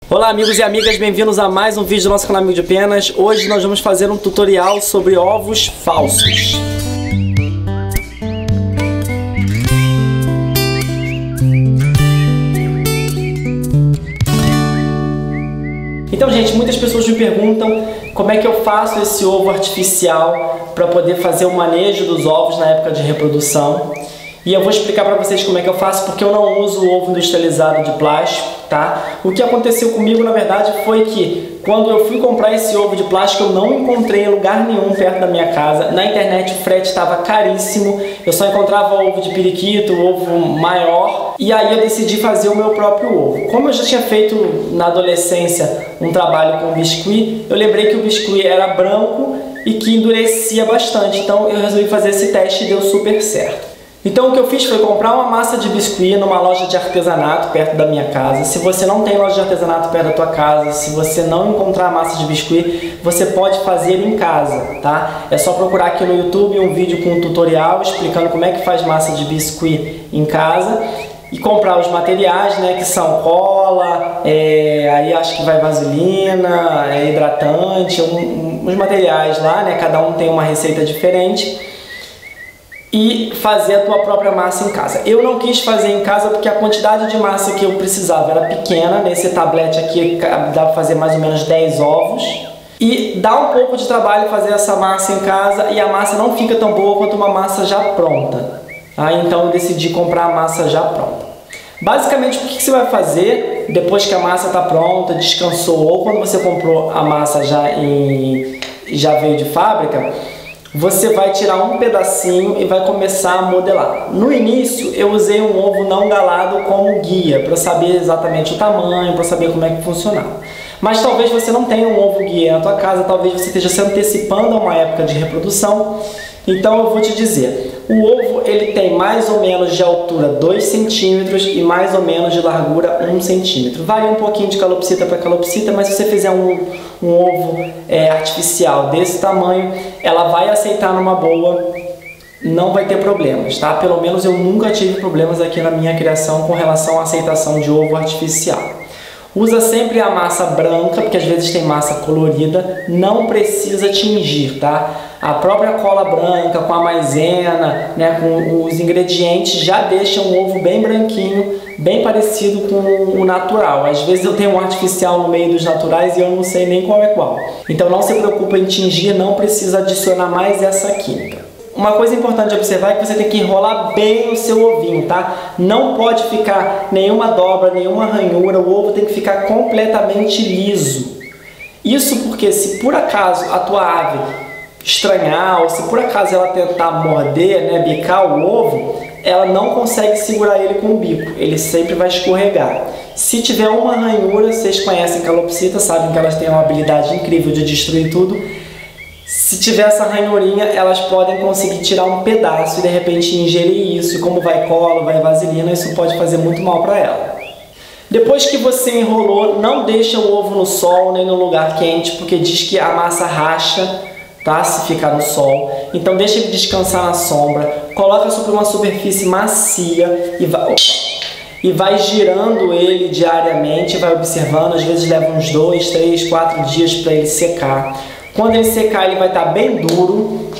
Olá amigos e amigas, bem-vindos a mais um vídeo do nosso canal Amigo de Penas. Hoje nós vamos fazer um tutorial sobre ovos falsos. Então, gente, muitas pessoas me perguntam como é que eu faço esse ovo artificial para poder fazer o manejo dos ovos na época de reprodução. E eu vou explicar para vocês como é que eu faço, porque eu não uso ovo industrializado de plástico, tá? O que aconteceu comigo, na verdade, foi que quando eu fui comprar esse ovo de plástico, eu não encontrei em lugar nenhum perto da minha casa. Na internet o frete estava caríssimo, eu só encontrava ovo de periquito, ovo maior. E aí eu decidi fazer o meu próprio ovo. Como eu já tinha feito na adolescência um trabalho com biscuit, eu lembrei que o biscuit era branco e que endurecia bastante. Então eu resolvi fazer esse teste e deu super certo. Então o que eu fiz foi comprar uma massa de biscuit numa loja de artesanato perto da minha casa. Se você não tem loja de artesanato perto da tua casa, se você não encontrar massa de biscuit, você pode fazer em casa, tá? É só procurar aqui no YouTube um vídeo com um tutorial explicando como é que faz massa de biscuit em casa e comprar os materiais, né, que são cola, aí acho que vai vaselina, hidratante, uns materiais lá, né, cada um tem uma receita diferente. E fazer a tua própria massa em casa. Eu não quis fazer em casa porque a quantidade de massa que eu precisava era pequena. Nesse tablete aqui dá para fazer mais ou menos 10 ovos. E dá um pouco de trabalho fazer essa massa em casa e a massa não fica tão boa quanto uma massa já pronta. Então eu decidi comprar a massa já pronta. Basicamente, o que você vai fazer depois que a massa está pronta, descansou, ou quando você comprou a massa já veio de fábrica, você vai tirar um pedacinho e vai começar a modelar. No início eu usei um ovo não galado como guia, para saber exatamente o tamanho, para saber como é que funcionava. Mas talvez você não tenha um ovo guia na tua casa, talvez você esteja se antecipando a uma época de reprodução. Então eu vou te dizer, o ovo ele tem mais ou menos de altura 2 centímetros e mais ou menos de largura 1 centímetro. Varia um pouquinho de calopsita para calopsita, mas se você fizer um ovo artificial desse tamanho, ela vai aceitar numa boa, não vai ter problemas, tá? Pelo menos eu nunca tive problemas aqui na minha criação com relação à aceitação de ovo artificial. Usa sempre a massa branca, porque às vezes tem massa colorida, não precisa tingir, tá? A própria cola branca com a maisena, né, com os ingredientes já deixam o ovo bem branquinho, bem parecido com o natural. Às vezes eu tenho um artificial no meio dos naturais e eu não sei nem qual é qual. Então não se preocupe em tingir, não precisa adicionar mais essa química. Uma coisa importante de observar é que você tem que enrolar bem o seu ovinho, tá? Não pode ficar nenhuma dobra, nenhuma ranhura, o ovo tem que ficar completamente liso. Isso porque se por acaso a tua ave estranhar, ou se por acaso ela tentar morder, né, bicar o ovo, ela não consegue segurar ele com o bico, ele sempre vai escorregar. Se tiver uma ranhura, vocês conhecem calopsita, sabem que elas têm uma habilidade incrível de destruir tudo. Se tiver essa ranhurinha, elas podem conseguir tirar um pedaço e de repente ingerir isso, e como vai cola, vai vaselina, isso pode fazer muito mal para ela. Depois que você enrolou, não deixa o ovo no sol nem no lugar quente, porque diz que a massa racha, tá? Se ficar no sol. Então deixa ele descansar na sombra, coloca sobre uma superfície macia e vai girando ele diariamente, vai observando, às vezes leva uns 2, 3, 4 dias para ele secar. Quando ele secar, ele vai estar bem duro.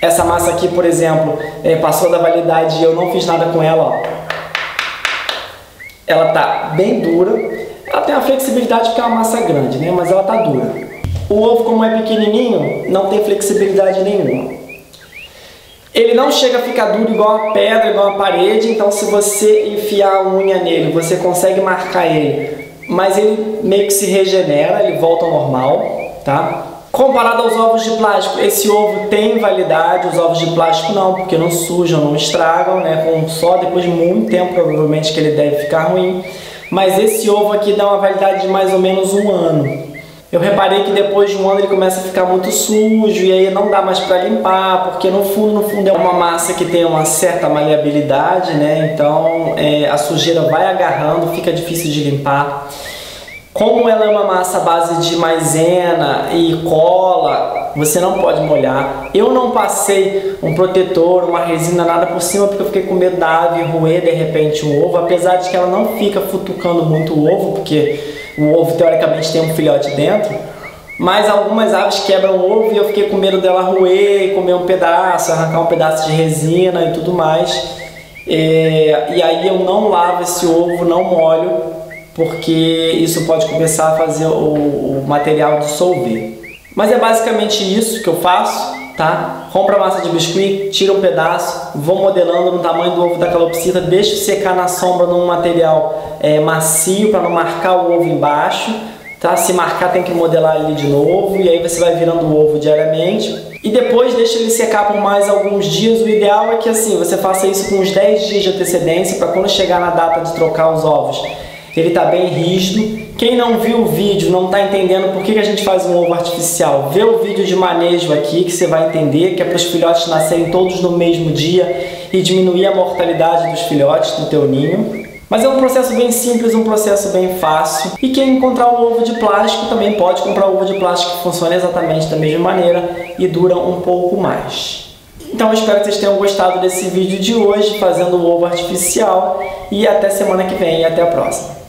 Essa massa aqui, por exemplo, passou da validade e eu não fiz nada com ela, ó. Ela tá bem dura. Ela tem uma flexibilidade porque é uma massa grande, né? Mas ela tá dura. O ovo, como é pequenininho, não tem flexibilidade nenhuma. Ele não chega a ficar duro igual uma pedra, igual uma parede. Então, se você enfiar a unha nele, você consegue marcar ele. Mas ele meio que se regenera, ele volta ao normal. Tá? Comparado aos ovos de plástico, esse ovo tem validade, os ovos de plástico não, porque não sujam, não estragam, né? Só depois de muito tempo, provavelmente, que ele deve ficar ruim. Mas esse ovo aqui dá uma validade de mais ou menos 1 ano. Eu reparei que depois de 1 ano ele começa a ficar muito sujo e aí não dá mais para limpar, porque no fundo é uma massa que tem uma certa maleabilidade, né? Então a sujeira vai agarrando, fica difícil de limpar. Como ela é uma massa à base de maisena e cola, você não pode molhar. Eu não passei um protetor, uma resina, nada por cima, porque eu fiquei com medo da ave roer de repente o ovo, apesar de que ela não fica futucando muito o ovo, porque o ovo teoricamente tem um filhote dentro, mas algumas aves quebram o ovo e eu fiquei com medo dela roer e comer um pedaço, arrancar um pedaço de resina e tudo mais. E aí eu não lavo esse ovo, não molho, porque isso pode começar a fazer o material dissolver. Mas é basicamente isso que eu faço, tá? Compro a massa de biscuit, tiro um pedaço, vou modelando no tamanho do ovo da calopsita, deixo secar na sombra num material macio para não marcar o ovo embaixo, tá? Se marcar tem que modelar ele de novo e aí você vai virando o ovo diariamente. E depois deixa ele secar por mais alguns dias. O ideal é que assim, você faça isso com uns 10 dias de antecedência para quando chegar na data de trocar os ovos, ele está bem rígido. Quem não viu o vídeo, não está entendendo por que a gente faz um ovo artificial, vê o vídeo de manejo aqui que você vai entender que é para os filhotes nascerem todos no mesmo dia e diminuir a mortalidade dos filhotes do teu ninho. Mas é um processo bem simples, um processo bem fácil. E quem encontrar o ovo de plástico também pode comprar o ovo de plástico que funciona exatamente da mesma maneira e dura um pouco mais. Então eu espero que vocês tenham gostado desse vídeo de hoje, fazendo o ovo artificial. E até semana que vem e até a próxima.